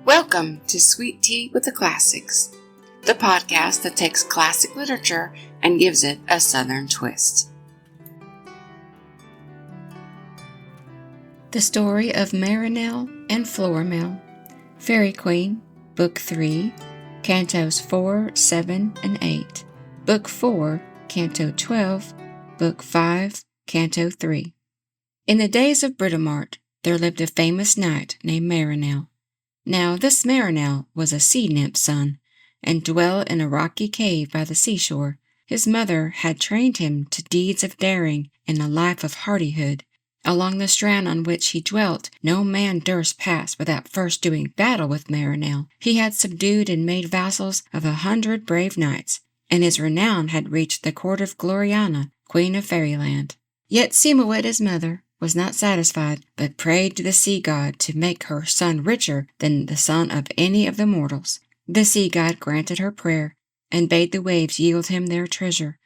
Welcome to Sweet Tea with the Classics, the podcast that takes classic literature and gives it a Southern twist. The Story of Marinell and Florimell, Fairy Queen, Book 3, Cantos 4, 7, and 8, Book 4, Canto 12, Book 5, Canto 3. In the days of Britomart, there lived a famous knight named Marinell. Now this Marinell was a sea nymph's son, and dwelt in a rocky cave by the seashore. His mother had trained him to deeds of daring and a life of hardihood. Along the strand on which he dwelt, no man durst pass without first doing battle with Marinell. He had subdued and made vassals of 100 brave knights, and his renown had reached the court of Gloriana, Queen of Fairyland. Yet Simowet, his mother, was not satisfied, but prayed to the sea god to make her son richer than the son of any of the mortals. The sea god granted her prayer, and bade the waves yield him their treasure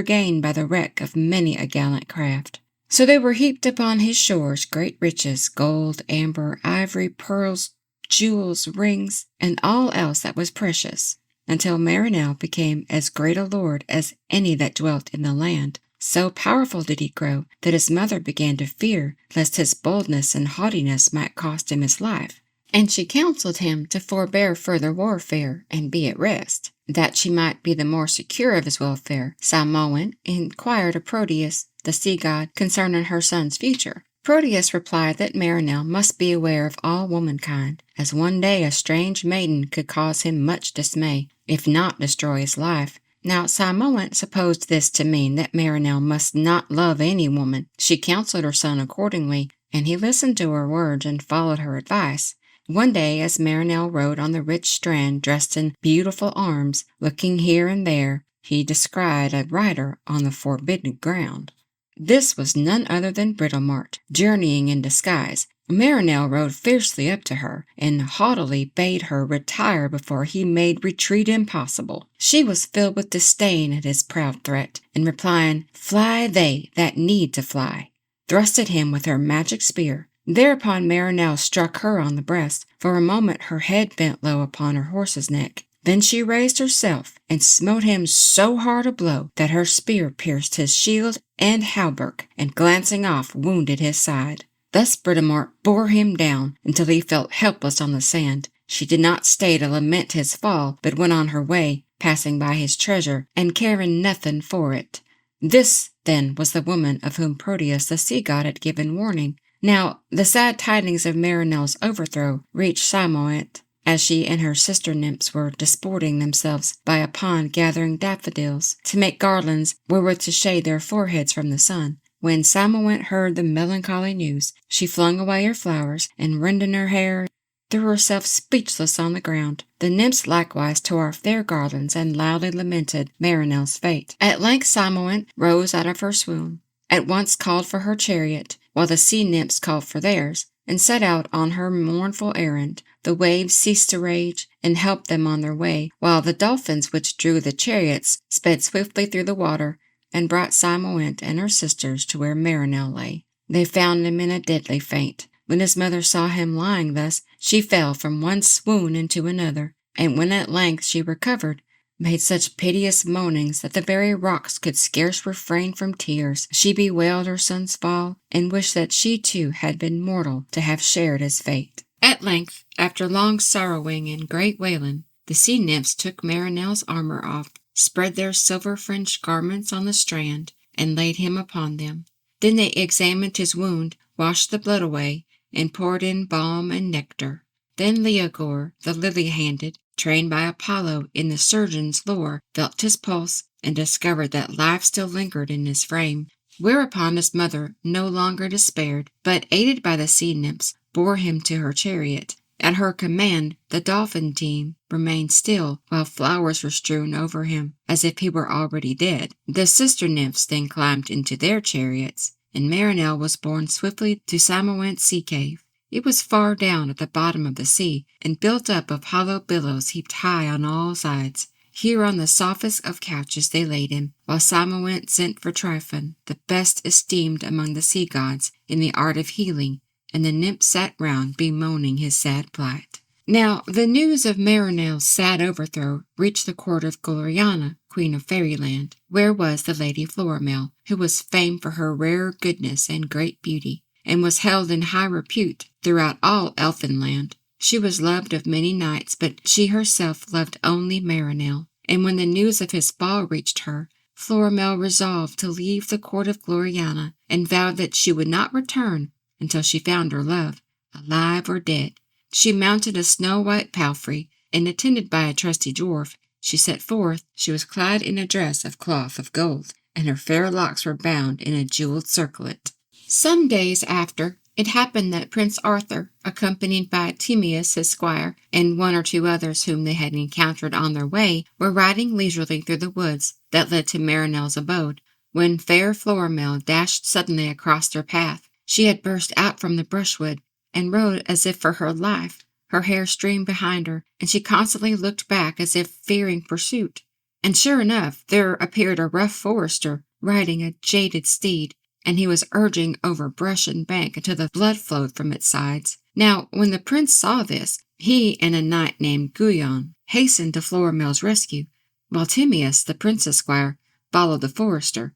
gained by the wreck of many a gallant craft. So there were heaped upon his shores great riches, gold, amber, ivory, pearls, jewels, rings, and all else that was precious, until Marinell became as great a lord as any that dwelt in the land. So powerful did he grow that his mother began to fear lest his boldness and haughtiness might cost him his life, and she counselled him to forbear further warfare and be at rest. That she might be the more secure of his welfare, Simowet inquired of Proteus, the sea god, concerning her son's future. Proteus replied that Marinell must be aware of all womankind, as one day a strange maiden could cause him much dismay, if not destroy his life. Now Simowet supposed this to mean that Marinell must not love any woman. She counseled her son accordingly, and he listened to her words and followed her advice. One day, as Marinell rode on the rich strand dressed in beautiful arms, looking here and there, he descried a rider on the forbidden ground. This was none other than Britomart, journeying in disguise. Marinell rode fiercely up to her, and haughtily bade her retire before he made retreat impossible. She was filled with disdain at his proud threat, and replying, "Fly they that need to fly," thrust at him with her magic spear. Thereupon Marinell struck her on the breast. For a moment her head bent low upon her horse's neck. Then she raised herself, and smote him so hard a blow that her spear pierced his shield and hauberk, and glancing off wounded his side. Thus Britomart bore him down until he felt helpless on the sand. She did not stay to lament his fall, but went on her way, passing by his treasure, and caring nothing for it. This, then, was the woman of whom Proteus the sea god had given warning. Now, the sad tidings of Marinell's overthrow reached Simowet, as she and her sister nymphs were disporting themselves by a pond gathering daffodils, to make garlands wherewith to shade their foreheads from the sun. When Simowet heard the melancholy news, she flung away her flowers, and rending her hair, threw herself speechless on the ground. The nymphs likewise tore off their garlands, and loudly lamented Marinell's fate. At length Simowet rose out of her swoon, at once called for her chariot, while the sea nymphs called for theirs, and set out on her mournful errand. The waves ceased to rage, and helped them on their way, while the dolphins which drew the chariots sped swiftly through the water, and brought Simowet and her sisters to where Marinell lay. They found him in a deadly faint. When his mother saw him lying thus, she fell from one swoon into another, and when at length she recovered, made such piteous moanings that the very rocks could scarce refrain from tears. She bewailed her son's fall, and wished that she too had been mortal to have shared his fate. At length, after long sorrowing and great wailing, the sea nymphs took Marinell's armor off, spread their silver-fringed garments on the strand, and laid him upon them. Then they examined his wound, washed the blood away, and poured in balm and nectar. Then Leogor, the lily-handed, trained by Apollo in the surgeon's lore, felt his pulse, and discovered that life still lingered in his frame. Whereupon his mother no longer despaired, but, aided by the sea nymphs, bore him to her chariot. At her command, the dolphin team remained still, while flowers were strewn over him, as if he were already dead. The sister nymphs then climbed into their chariots, and Marinell was borne swiftly to Simowet's sea cave. It was far down at the bottom of the sea, and built up of hollow billows heaped high on all sides. Here on the softest of couches they laid him, while Simowet sent for Tryphon, the best esteemed among the sea gods in the art of healing, and the nymphs sat round bemoaning his sad plight. Now the news of Marinell's sad overthrow reached the court of Gloriana, Queen of Fairyland, where was the Lady Florimell, who was famed for her rare goodness and great beauty, and was held in high repute throughout all Elfinland. She was loved of many knights, but she herself loved only Marinell, and when the news of his fall reached her, Florimell resolved to leave the court of Gloriana, and vowed that she would not return until she found her love, alive or dead. She mounted a snow-white palfrey, and attended by a trusty dwarf, she set forth. She was clad in a dress of cloth of gold, and her fair locks were bound in a jewelled circlet. Some days after, it happened that Prince Arthur, accompanied by Timaeus his squire, and one or two others whom they had encountered on their way, were riding leisurely through the woods that led to Marinell's abode, when fair Florimell dashed suddenly across their path. She had burst out from the brushwood, and rode as if for her life. Her hair streamed behind her, and she constantly looked back as if fearing pursuit. And sure enough, there appeared a rough forester, riding a jaded steed, and he was urging over brush and bank until the blood flowed from its sides. Now, when the prince saw this, he and a knight named Guyon hastened to Florimell's rescue, while Timaeus, the prince's squire, followed the forester.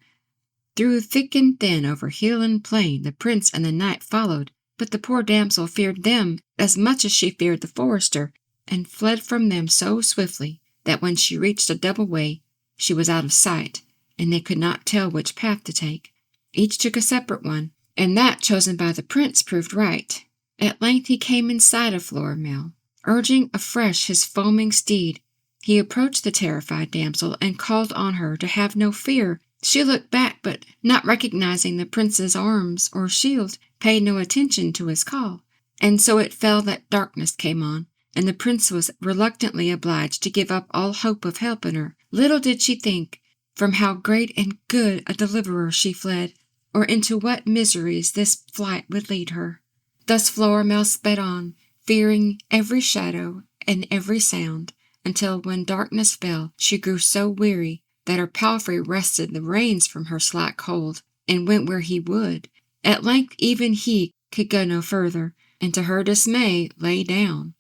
Through thick and thin, over hill and plain, the prince and the knight followed, but the poor damsel feared them as much as she feared the forester, and fled from them so swiftly that when she reached a double way, she was out of sight, and they could not tell which path to take. Each took a separate one, and that chosen by the prince proved right. At length he came in sight of Florimell, urging afresh his foaming steed. He approached the terrified damsel and called on her to have no fear. She looked back, but not recognizing the prince's arms or shield, paid no attention to his call. And so it fell that darkness came on, and the prince was reluctantly obliged to give up all hope of helping her. Little did she think from how great and good a deliverer she fled, or into what miseries this flight would lead her. Thus Florimell sped on, fearing every shadow and every sound, until when darkness fell, she grew so weary that her palfrey wrested the reins from her slack hold, and went where he would. At length even he could go no further, and to her dismay lay down.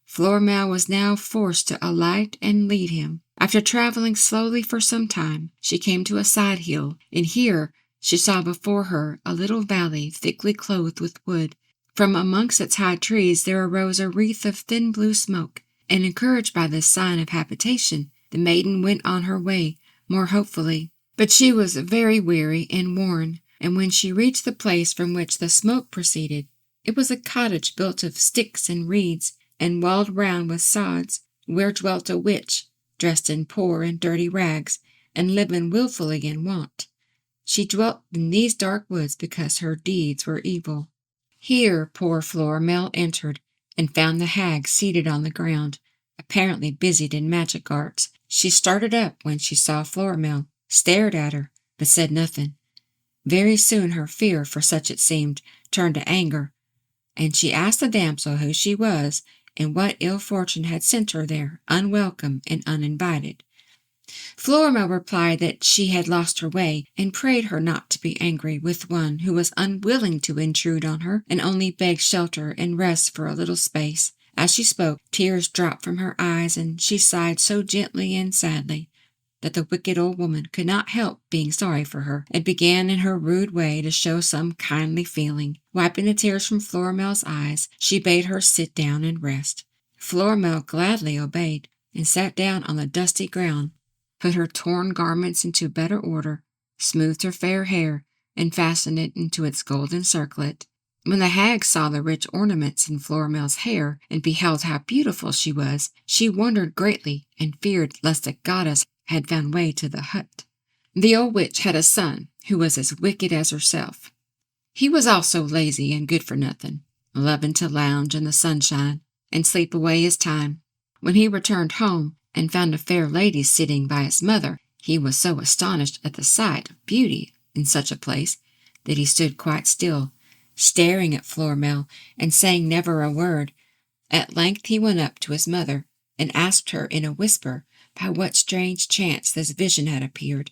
Florimell was now forced to alight and lead him. After travelling slowly for some time, she came to a side hill, and here she saw before her a little valley thickly clothed with wood. From amongst its high trees there arose a wreath of thin blue smoke, and encouraged by this sign of habitation, the maiden went on her way more hopefully. But she was very weary and worn, and when she reached the place from which the smoke proceeded, it was a cottage built of sticks and reeds, and walled round with sods, where dwelt a witch, dressed in poor and dirty rags, and living wilfully in want. She dwelt in these dark woods because her deeds were evil. Here poor Florimell entered, and found the hag seated on the ground, apparently busied in magic arts. She started up when she saw Florimell, stared at her, but said nothing. Very soon her fear, for such it seemed, turned to anger, and she asked the damsel who she was, and what ill fortune had sent her there, unwelcome and uninvited. Florimell replied that she had lost her way, and prayed her not to be angry with one who was unwilling to intrude on her, and only begged shelter and rest for a little space. As she spoke, tears dropped from her eyes, and she sighed so gently and sadly that the wicked old woman could not help being sorry for her, and began in her rude way to show some kindly feeling. Wiping the tears from Florimell's eyes, she bade her sit down and rest. Florimell gladly obeyed, and sat down on the dusty ground, put her torn garments into better order, smoothed her fair hair, and fastened it into its golden circlet. When the hag saw the rich ornaments in Florimell's hair, and beheld how beautiful she was, she wondered greatly, and feared lest a goddess had found way to the hut. The old witch had a son who was as wicked as herself. He was also lazy and good for nothing, loving to lounge in the sunshine and sleep away his time. When he returned home and found a fair lady sitting by his mother, he was so astonished at the sight of beauty in such a place that he stood quite still, staring at Florimell and saying never a word. At length he went up to his mother and asked her in a whisper by what strange chance this vision had appeared.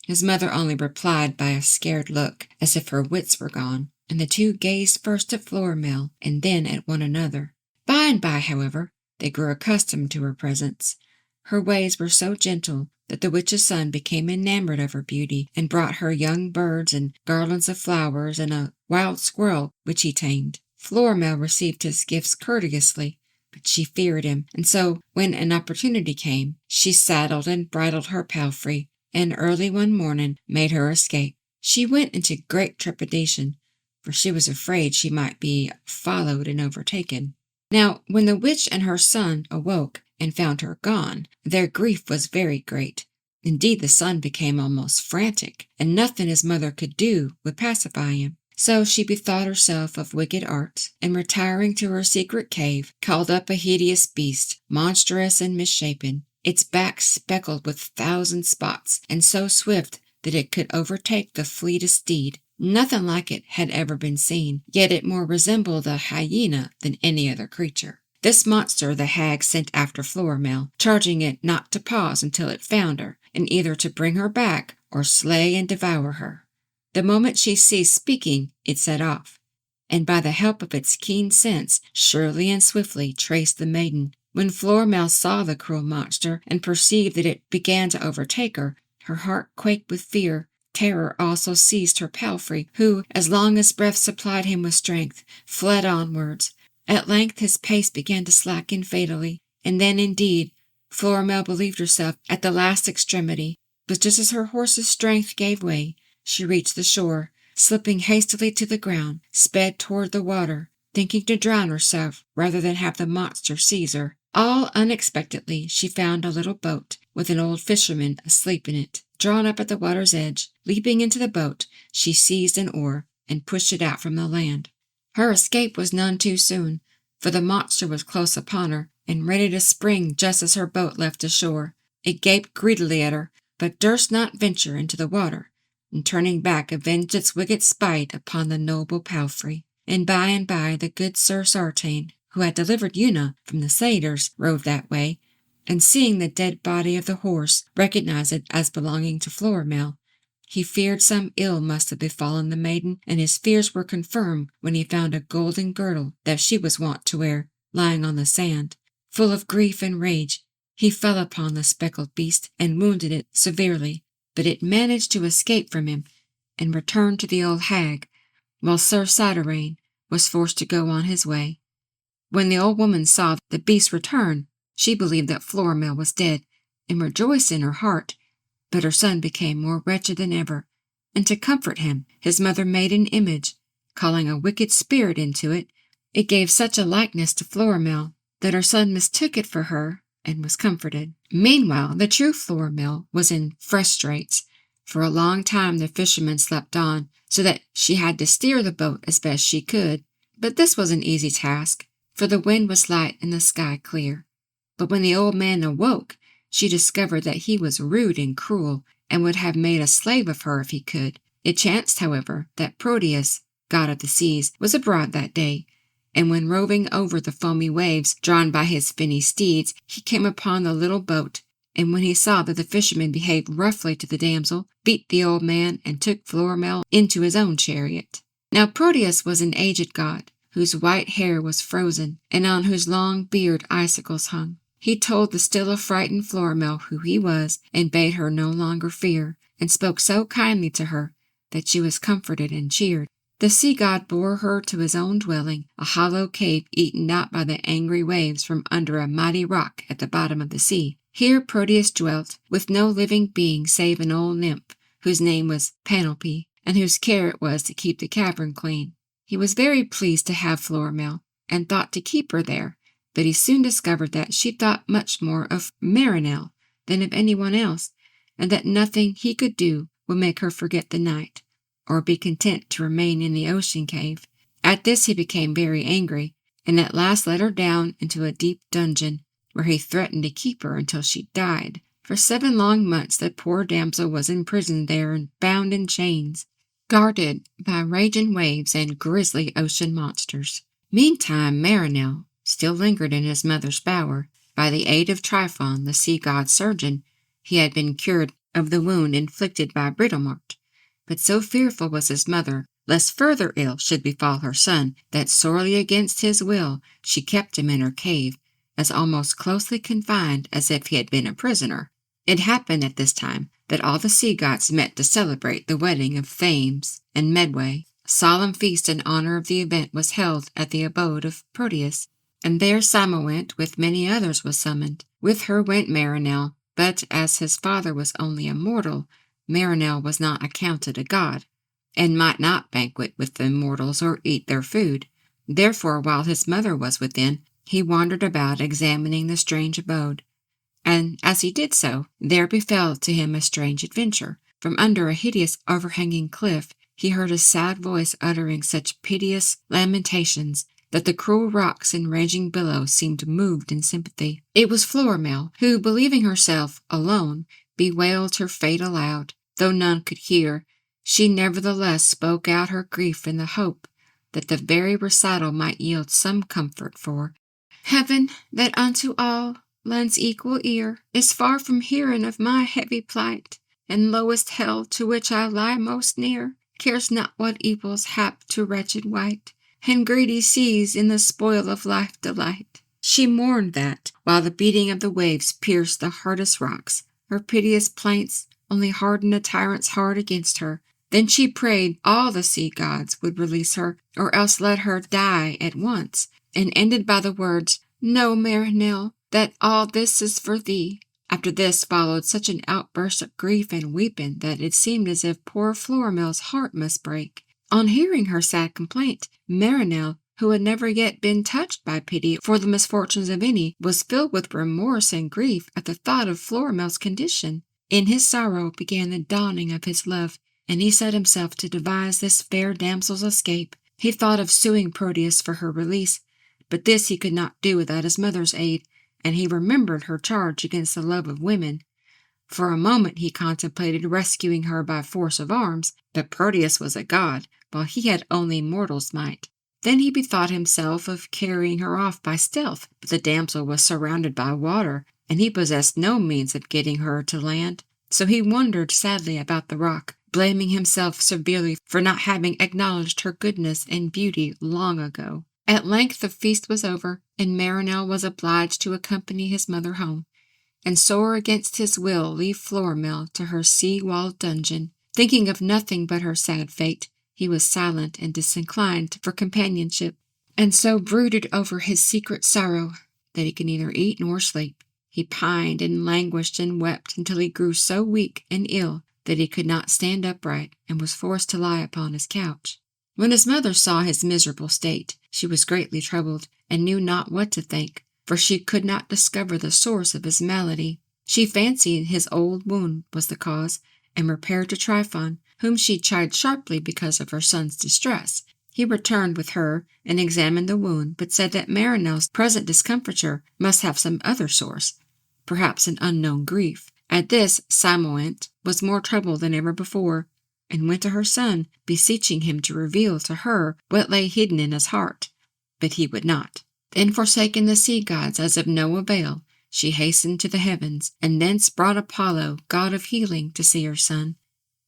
His mother only replied by a scared look, as if her wits were gone, and the two gazed first at Florimell and then at one another. By and by, however, they grew accustomed to her presence. Her ways were so gentle that the witch's son became enamored of her beauty and brought her young birds and garlands of flowers and a wild squirrel which he tamed. Florimell received his gifts courteously, but she feared him, and so, when an opportunity came, she saddled and bridled her palfrey, and early one morning made her escape. She went into great trepidation, for she was afraid she might be followed and overtaken. Now, when the witch and her son awoke and found her gone, their grief was very great. Indeed, the son became almost frantic, and nothing his mother could do would pacify him. So she bethought herself of wicked arts, and retiring to her secret cave, called up a hideous beast, monstrous and misshapen, its back speckled with 1,000 spots, and so swift that it could overtake the fleetest steed. Nothing like it had ever been seen, yet it more resembled a hyena than any other creature. This monster the hag sent after Florimell, charging it not to pause until it found her, and either to bring her back or slay and devour her. The moment she ceased speaking, it set off, and by the help of its keen sense, surely and swiftly traced the maiden. When Florimell saw the cruel monster and perceived that it began to overtake her, her heart quaked with fear. Terror also seized her palfrey, who, as long as breath supplied him with strength, fled onwards. At length his pace began to slacken fatally, and then, indeed, Florimell believed herself at the last extremity. But just as her horse's strength gave way, she reached the shore, slipping hastily to the ground, sped toward the water, thinking to drown herself rather than have the monster seize her. All unexpectedly she found a little boat, with an old fisherman asleep in it. Drawn up at the water's edge, leaping into the boat, she seized an oar and pushed it out from the land. Her escape was none too soon, for the monster was close upon her and ready to spring just as her boat left the shore. It gaped greedily at her, but durst not venture into the water, and turning back avenged its wicked spite upon the noble palfrey. And by the good Sir Sartain, who had delivered Una from the satyrs, rode that way, and seeing the dead body of the horse, recognized it as belonging to Florimell. He feared some ill must have befallen the maiden, and his fears were confirmed when he found a golden girdle that she was wont to wear, lying on the sand. Full of grief and rage, he fell upon the speckled beast and wounded it severely, but it managed to escape from him and returned to the old hag, while Sir Sartain was forced to go on his way. When the old woman saw the beast return, she believed that Florimell was dead, and rejoiced in her heart, but her son became more wretched than ever, and to comfort him, his mother made an image, calling a wicked spirit into it. It gave such a likeness to Florimell that her son mistook it for her and was comforted. Meanwhile, the true Florimell was in fresh straits. For a long time the fisherman slept on, so that she had to steer the boat as best she could. But this was an easy task, for the wind was light and the sky clear. But when the old man awoke, she discovered that he was rude and cruel, and would have made a slave of her if he could. It chanced, however, that Proteus, god of the seas, was abroad that day, and when roving over the foamy waves, drawn by his finny steeds, he came upon the little boat, and when he saw that the fisherman behaved roughly to the damsel, beat the old man and took Florimell into his own chariot. Now Proteus was an aged god, whose white hair was frozen, and on whose long beard icicles hung. He told the still affrighted Florimell who he was, and bade her no longer fear, and spoke so kindly to her that she was comforted and cheered. The sea god bore her to his own dwelling, a hollow cave eaten out by the angry waves from under a mighty rock at the bottom of the sea. Here Proteus dwelt, with no living being save an old nymph, whose name was Penelope, and whose care it was to keep the cavern clean. He was very pleased to have Florimell, and thought to keep her there, but he soon discovered that she thought much more of Marinell than of anyone else, and that nothing he could do would make her forget the night, or be content to remain in the ocean cave. At this he became very angry, and at last let her down into a deep dungeon, where he threatened to keep her until she died. For 7 long months the poor damsel was imprisoned there and bound in chains, guarded by raging waves and grisly ocean monsters. Meantime Marinell still lingered in his mother's bower. By the aid of Tryphon, the sea god's surgeon, he had been cured of the wound inflicted by Britomart. But so fearful was his mother, lest further ill should befall her son, that sorely against his will she kept him in her cave, as almost closely confined as if he had been a prisoner. It happened at this time that all the sea gods met to celebrate the wedding of Thames and Medway. A solemn feast in honor of the event was held at the abode of Proteus, and there Cymoënt with many others was summoned. With her went Marinell, but as his father was only a mortal, Marinell was not accounted a god, and might not banquet with the immortals or eat their food. Therefore, while his mother was within, he wandered about examining the strange abode. And as he did so, there befell to him a strange adventure. From under a hideous overhanging cliff, he heard a sad voice uttering such piteous lamentations that the cruel rocks and raging billows seemed moved in sympathy. It was Florimell, who, believing herself alone, bewailed her fate aloud. Though none could hear, she nevertheless spoke out her grief in the hope that the very recital might yield some comfort, for Heaven, that unto all lends equal ear, is far from hearing of my heavy plight, and lowest hell, to which I lie most near, cares not what evils hap to wretched wight, and greedy sees in the spoil of life delight. She mourned that, while the beating of the waves pierced the hardest rocks, her piteous plaints only hardened a tyrant's heart against her. Then she prayed all the sea gods would release her, or else let her die at once, and ended by the words, "Know, Marinell, that all this is for thee." After this followed such an outburst of grief and weeping that it seemed as if poor Florimell's heart must break. On hearing her sad complaint, Marinell, who had never yet been touched by pity for the misfortunes of any, was filled with remorse and grief at the thought of Florimell's condition. In his sorrow began the dawning of his love, and he set himself to devise this fair damsel's escape. He thought of suing Proteus for her release, but this he could not do without his mother's aid, and he remembered her charge against the love of women. For a moment he contemplated rescuing her by force of arms, but Proteus was a god, while he had only mortal's might. Then he bethought himself of carrying her off by stealth, but the damsel was surrounded by water, and he possessed no means of getting her to land. So he wandered sadly about the rock, blaming himself severely for not having acknowledged her goodness and beauty long ago. At length the feast was over, and Marinell was obliged to accompany his mother home, and sore against his will leave Florimell to her sea-walled dungeon. Thinking of nothing but her sad fate, he was silent and disinclined for companionship, and so brooded over his secret sorrow that he could neither eat nor sleep. He pined and languished and wept until he grew so weak and ill that he could not stand upright, and was forced to lie upon his couch. When his mother saw his miserable state, she was greatly troubled, and knew not what to think, for she could not discover the source of his malady. She fancied his old wound was the cause, and repaired to Tryphon, whom she chid sharply because of her son's distress. He returned with her and examined the wound, but said that Marinell's present discomfiture must have some other source, perhaps an unknown grief. At this Cymoënt was more troubled than ever before, and went to her son, beseeching him to reveal to her what lay hidden in his heart. But he would not. Then, forsaking the sea gods as of no avail, she hastened to the heavens, and thence brought Apollo, god of healing, to see her son.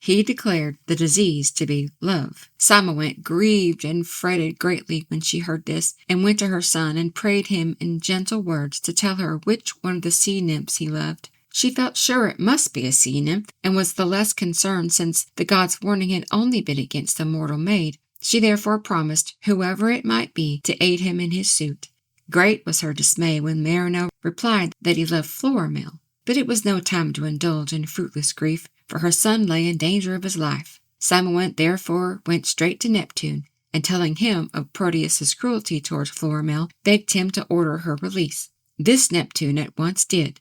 He declared the disease to be love. Cymoënt grieved and fretted greatly when she heard this, and went to her son and prayed him in gentle words to tell her which one of the sea nymphs he loved. She felt sure it must be a sea nymph, and was the less concerned since the god's warning had only been against the mortal maid. She therefore promised, whoever it might be, to aid him in his suit. Great was her dismay when Marinell replied that he loved Florimell. But it was no time to indulge in fruitless grief, for her son lay in danger of his life. Cymoënt therefore went straight to Neptune, and telling him of Proteus's cruelty towards Florimell, begged him to order her release. This Neptune at once did,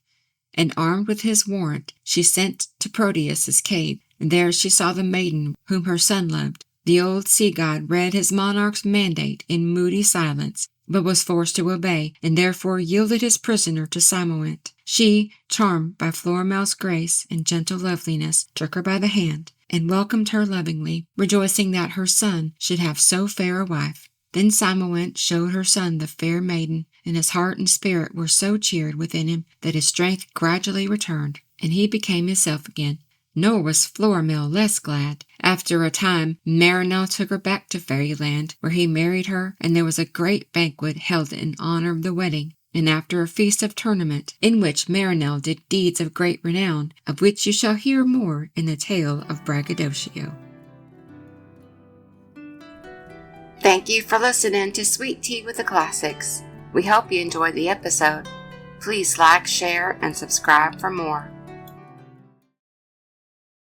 and armed with his warrant, she sent to Proteus's cave, and there she saw the maiden whom her son loved. The old sea god read his monarch's mandate in moody silence, but was forced to obey, and therefore yielded his prisoner to Cymoënt. She, charmed by Florimell's grace and gentle loveliness, took her by the hand, and welcomed her lovingly, rejoicing that her son should have so fair a wife. Then Cymoënt showed her son the fair maiden, and his heart and spirit were so cheered within him that his strength gradually returned, and he became himself again. Nor was Florimell less glad. After a time, Marinell took her back to Fairyland, where he married her, and there was a great banquet held in honor of the wedding. and after a feast of tournament, in which Marinell did deeds of great renown, of which you shall hear more in the tale of Braggadocio. Thank you for listening to Sweet Tea with the Classics. We hope you enjoyed the episode. Please like, share, and subscribe for more.